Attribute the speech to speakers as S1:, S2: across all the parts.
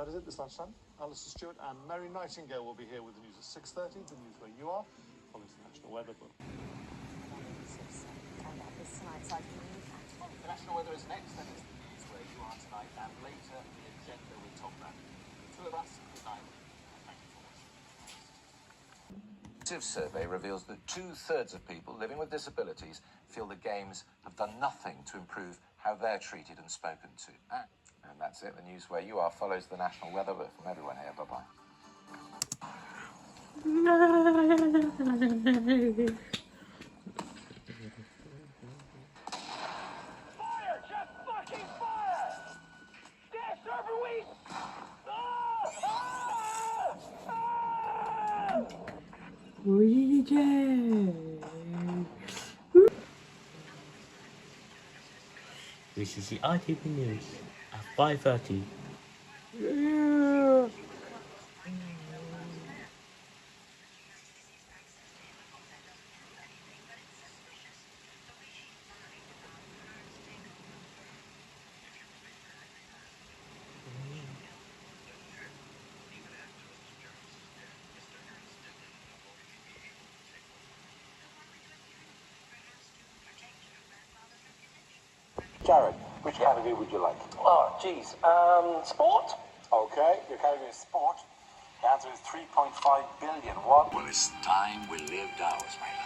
S1: That is it this lunchtime. Alistair Stewart and Mary Nightingale will be here with the news at 6:30. The news where you are follows the National Weather Book.
S2: The national weather is next, and it's the news where you are tonight, and later the agenda with Tom Brand. The two of us, good night, and thank you for watching.
S3: A survey reveals that 2/3 of people living with disabilities feel the Games have done nothing to improve how they're treated and spoken to. And that's it. The news where you are follows the National Weather Book. From everyone here, bye-bye.
S2: Fire! Just fucking fire! Gas server weak!
S4: This is the ITV News at 5:30.
S5: Jared, which category would you like?
S2: Oh, geez. Sport?
S5: Okay, your category is sport. The answer is 3.5 billion. What?
S6: Well, it's time we lived ours, my love.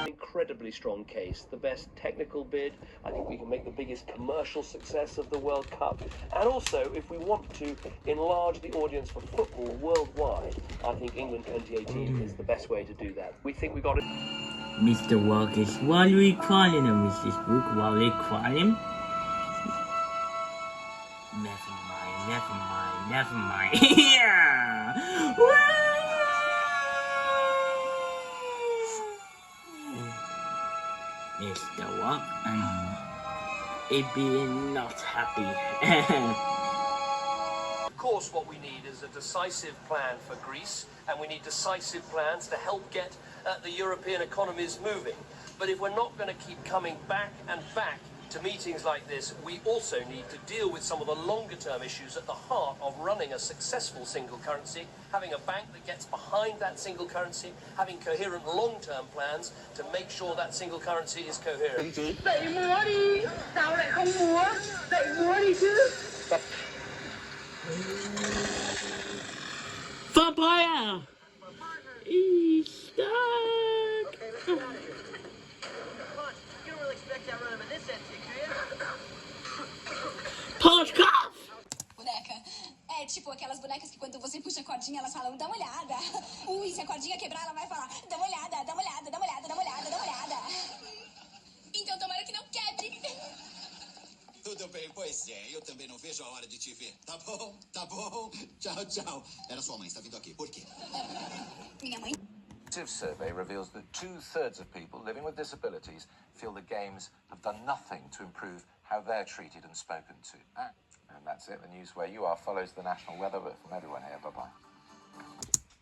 S7: Incredibly strong case, the best technical bid. I think we can make the biggest commercial success of the World Cup, and also if we want to enlarge the audience for football worldwide, I think England 2018 is the best way to do that. We think we got it.
S4: Mr. Walkers, what are we calling him, Mrs. Book? What are we calling him? Never mind. Yeah! Mr. Walk, it being not happy.
S7: Of course, what we need is a decisive plan for Greece, and we need decisive plans to help get the European economies moving. But if we're not going to keep coming back and back to meetings like this, we also need to deal with some of the longer-term issues at the heart of running a successful single currency, having a bank that gets behind that single currency, having coherent long-term plans to make sure that single currency is coherent.
S4: Vampire! He's stuck! Podcast!
S8: Boneca. É tipo aquelas bonecas que quando você puxa a cordinha, elas falam, dá uma olhada. Ui, se a cordinha quebrar, ela vai falar, dá uma olhada, dá uma olhada, dá uma olhada, dá uma olhada, dá uma olhada. Então tomara que não quebre.
S6: Tudo bem, pois é. Eu também não vejo a hora de te ver. Tá bom, tá bom. Tchau, tchau. Era sua mãe, está vindo aqui. Por quê?
S8: Minha mãe.
S3: A survey reveals that 2/3 of people living with disabilities feel the Games have done nothing to improve how they're treated and spoken to. And that's it. The news where you are follows the National Weather Book. From everyone here, bye-bye.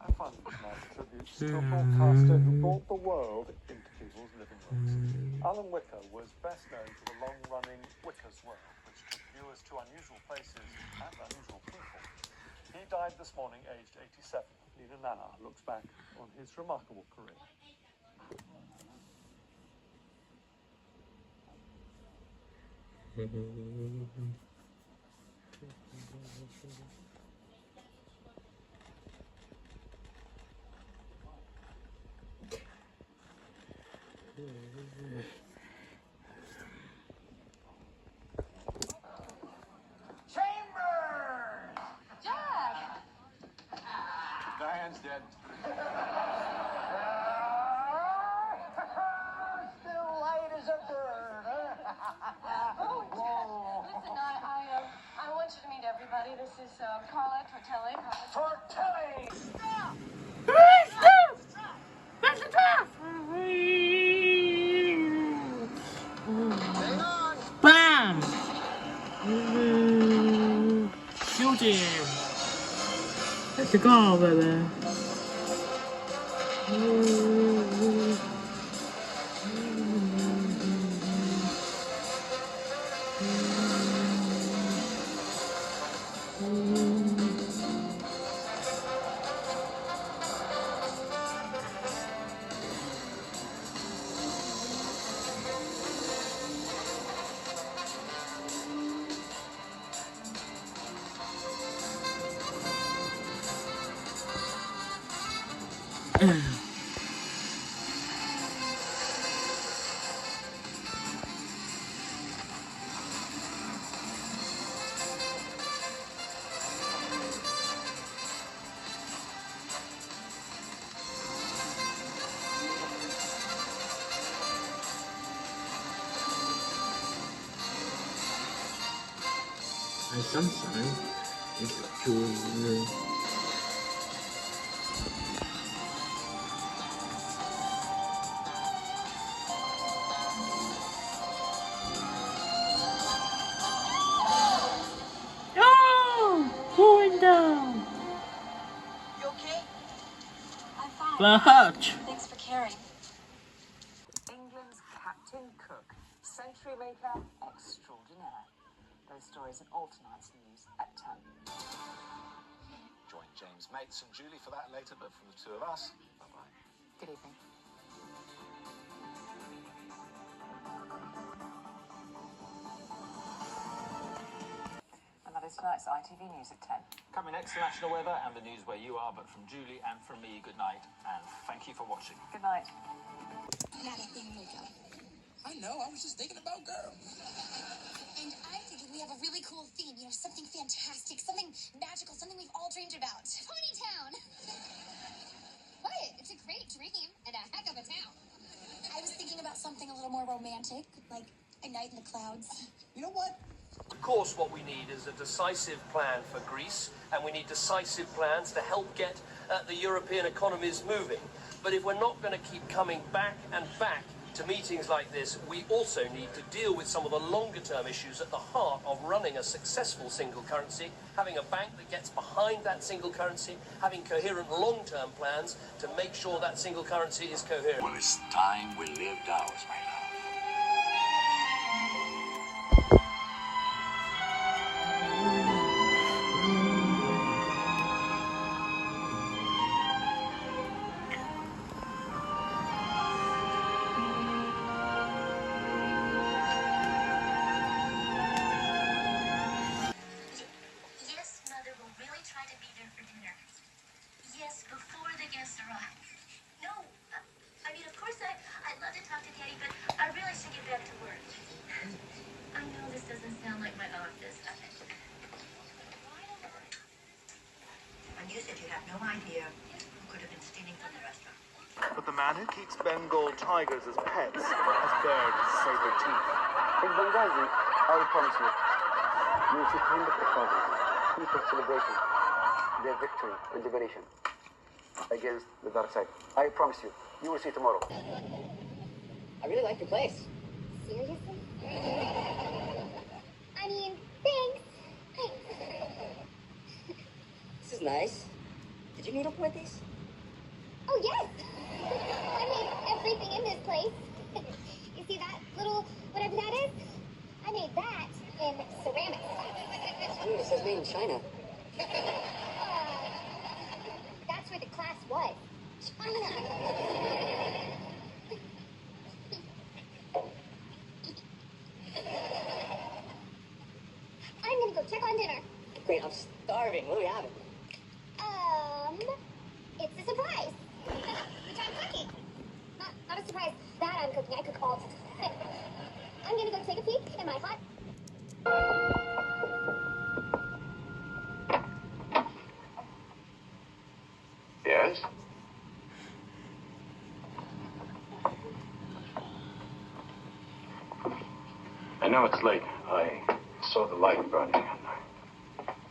S1: I find this nice tribute to a broadcaster who brought the world into people's living rooms. Alan Wicker was best known for the long-running Wicker's World, which took viewers to unusual places and unusual people. He died this morning, aged 87. Nina Nana looks back on his remarkable career.
S2: Chambers!
S8: Jack!
S5: Diane's dead.
S2: Still light as a bird, huh?
S9: Oh, listen, I want you to meet everybody. This is Carla Tortelli.
S2: Tortelli! Stop!
S4: That's the Belgium. Let's go, baby. And sometimes it's true. No! Going down!
S8: You okay? I'm fine.
S4: The hurt.
S8: Thanks for caring.
S10: England's Captain Cook, century maker extraordinaire. Those stories and all tonight's news at 10.
S3: Join James Mates and Julie for that later, but from the two of us, bye-bye.
S10: Good evening. And that is tonight's ITV News at 10.
S2: Coming next, the national weather and the news where you are, but from Julie and from me, good night, and thank you for watching.
S10: Good night.
S6: I know, I was just thinking about girls.
S8: And I'm thinking we have a really cool theme, something fantastic, something magical, something we've all dreamed about. Ponytown! What? It's a great dream and a heck of a town. I was thinking about something a little more romantic, like a night in the clouds.
S6: You know what?
S7: Of course, what we need is a decisive plan for Greece, and we need decisive plans to help get the European economies moving. But if we're not going to keep coming back and back to meetings like this, we also need to deal with some of the longer-term issues at the heart of running a successful single currency, having a bank that gets behind that single currency, having coherent long-term plans to make sure that single currency is coherent.
S6: Well, it's time we lived ours, my love.
S8: Yes, Mother will really try to be there for dinner. Yes, before the guests arrive. No, I mean, of course I'd love to talk to Daddy, but I really should get back to work. I know this doesn't sound like my office.
S11: And you said you have no idea who could have been stealing from the restaurant.
S1: But the man who keeps Bengal tigers as pets has bared his saber teeth.
S5: In Benghazi, I will promise you, you will see hundreds of thousands, people celebrating their victory and liberation against the dark side. I promise you, you will see tomorrow.
S11: I really like your place.
S8: Seriously? I mean, thanks.
S11: This is nice. Did you noodle with these?
S8: Oh, yes. I made everything in this place. You see that little, whatever that is? I made that in ceramics.
S11: Ooh, it says made in China.
S8: That's where the class was. China. I'm gonna go check on dinner.
S11: Great, I'm starving. What do we have?
S8: It's a surprise. Which I'm cooking. Not a surprise that I'm cooking. I cook all the time. I'm gonna go take a peek in my hot.
S5: Yes?
S12: I know it's late. I saw the light burning.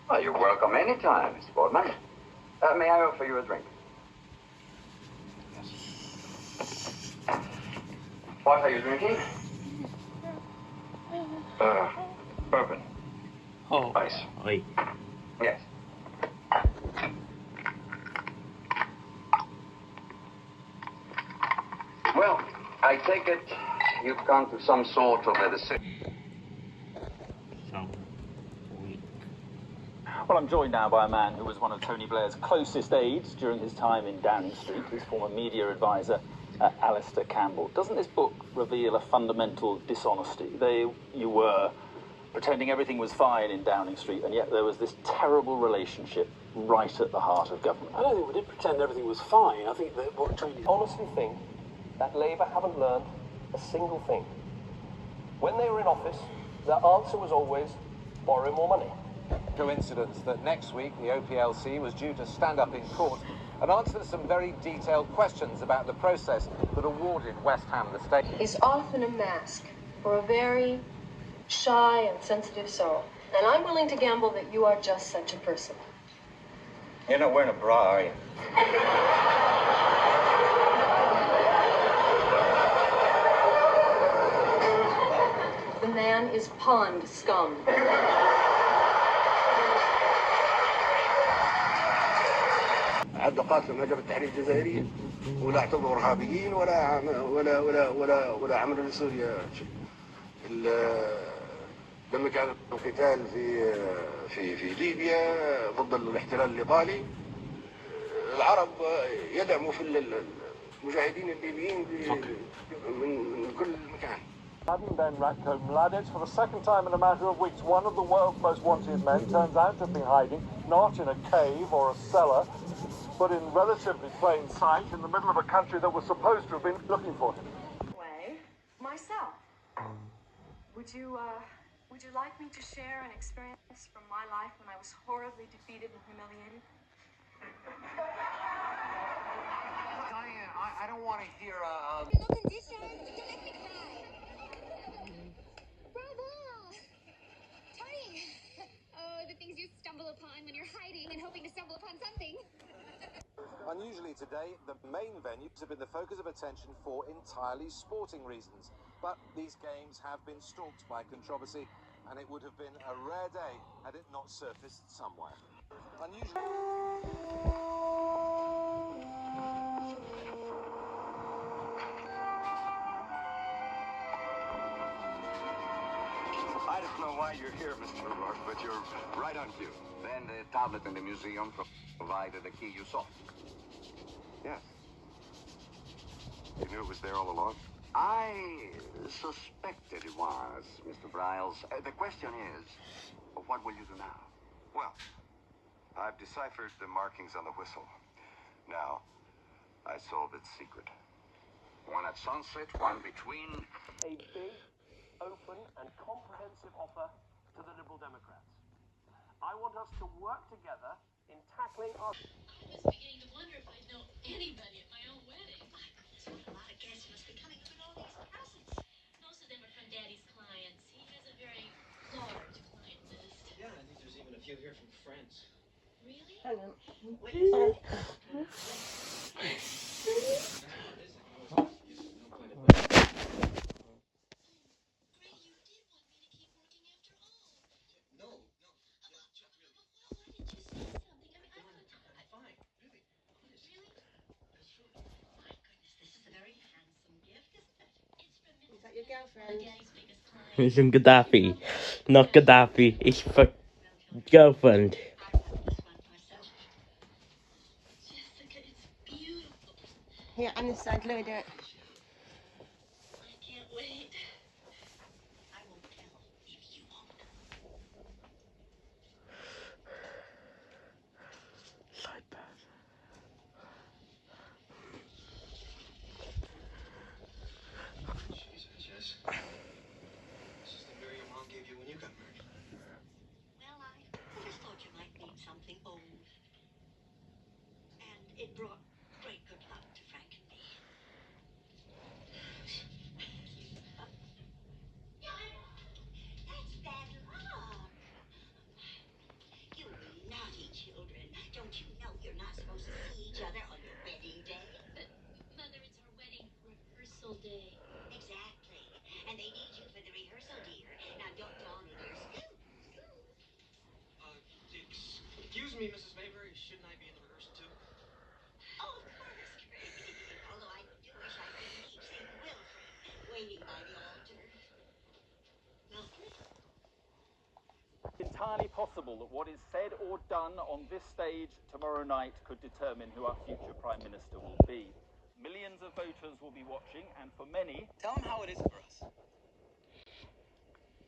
S5: Well, you're welcome anytime, Mr. Boardman. May I offer you a drink? What are you drinking?
S12: Bourbon.
S4: Oh.
S12: Ice.
S4: Oi.
S5: Yes. take it you've come to some sort of a decision.
S2: Well, I'm joined now by a man who was one of Tony Blair's closest aides during his time in Downing Street, his former media advisor, Alistair Campbell. Doesn't this book reveal a fundamental dishonesty? You were pretending everything was fine in Downing Street, and yet there was this terrible relationship right at the heart of government.
S13: I don't think we did pretend everything was fine. I think that what Tony...
S7: Honestly think that Labour haven't learned a single thing. When they were in office, their answer was always borrow more money.
S3: Coincidence that next week the OPLC was due to stand up in court and answer some very detailed questions about the process that awarded West Ham the stake.
S9: Is often a mask for a very shy and sensitive soul. And I'm willing to gamble that you are just such a person.
S12: You're not wearing a bra, are you?
S9: The man is pond scum.
S14: عد قاتل هجم التحرير الجزائرية ولا اعتبروا إرهابيين ولا عملوا لسوريا شيء. لما كان القتال في ليبيا ضد الاحتلال الإيطالي العرب يدعموا في المجاهدين الليبيين من كل مكان.
S1: Ben Ratko Mladic, for the second time in a matter of weeks, one of the world's most wanted men turns out to have been hiding, not in a cave or a cellar, but in relatively plain sight in the middle of a country that was supposed to have been looking for him.
S9: Way, myself. Would you like me to share an experience from my life when I was horribly defeated and humiliated?
S3: Diane, I don't want to hear
S8: No conditions. Don't make me cry. Bravo! Tony! Oh, the things you stumble upon when you're hiding and hoping to stumble upon something.
S3: Unusually today, the main venues have been the focus of attention for entirely sporting reasons. But these games have been stalked by controversy, and it would have been a rare day had it not surfaced somewhere.
S12: I don't know why you're here, Mr. O'Rourke, but you're right on cue. Then the tablet in the museum provided the key you saw. Yes. You knew it was there all along? I suspected it was, Mr. Bryles. The question is, what will you do now?
S15: Well, I've deciphered the markings on the whistle. Now, I solve its secret.
S12: One at sunset, one between...
S7: A big, open and comprehensive offer to the Liberal Democrats. I want us to work together in tackling our...
S8: I was beginning to wonder if I'd know anybody at my own wedding. My goodness, what a lot of guests must be coming up with all these presents. Most of them are from Daddy's clients. He has a very large client list.
S16: Yeah, I think there's even a few here from friends.
S8: Really?
S16: Hello.
S8: Your girlfriend.
S4: It's Gaddafi, not Gaddafi. It's for girlfriend.
S17: Here, on this side, let me do it.
S8: I can't wait. I won't tell if you won't.
S4: Side pass.
S16: Jesus, Jess. This is the mirror your mom gave you when you got married.
S8: Well, I just thought you might need something old. And it brought great good luck to Frank and me. That's bad luck. You naughty children. Don't you know you're not supposed to see each other on your wedding day? But, Mother, it's our wedding rehearsal day. Exactly. And they need you for the rehearsal, dear. Now, don't yawn in your scoop.
S16: Excuse me, Mrs. Maybury. Shouldn't I be in the rehearsal too?
S8: Oh, of course, Grady. Although I do wish I could keep St. Wilfred.
S2: entirely possible that what is said or done on this stage tomorrow night could determine who our future Prime Minister will be. Millions of voters will be watching, and for many...
S18: Tell them how it is for us.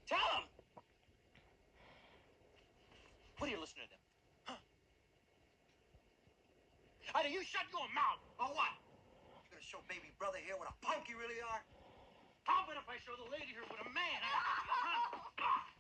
S18: Tell them! What are you listening to them? Huh? Either you shut your mouth, or what? You gonna show baby brother here what a punk you really are? How about if I show the lady here what a man I am? Huh?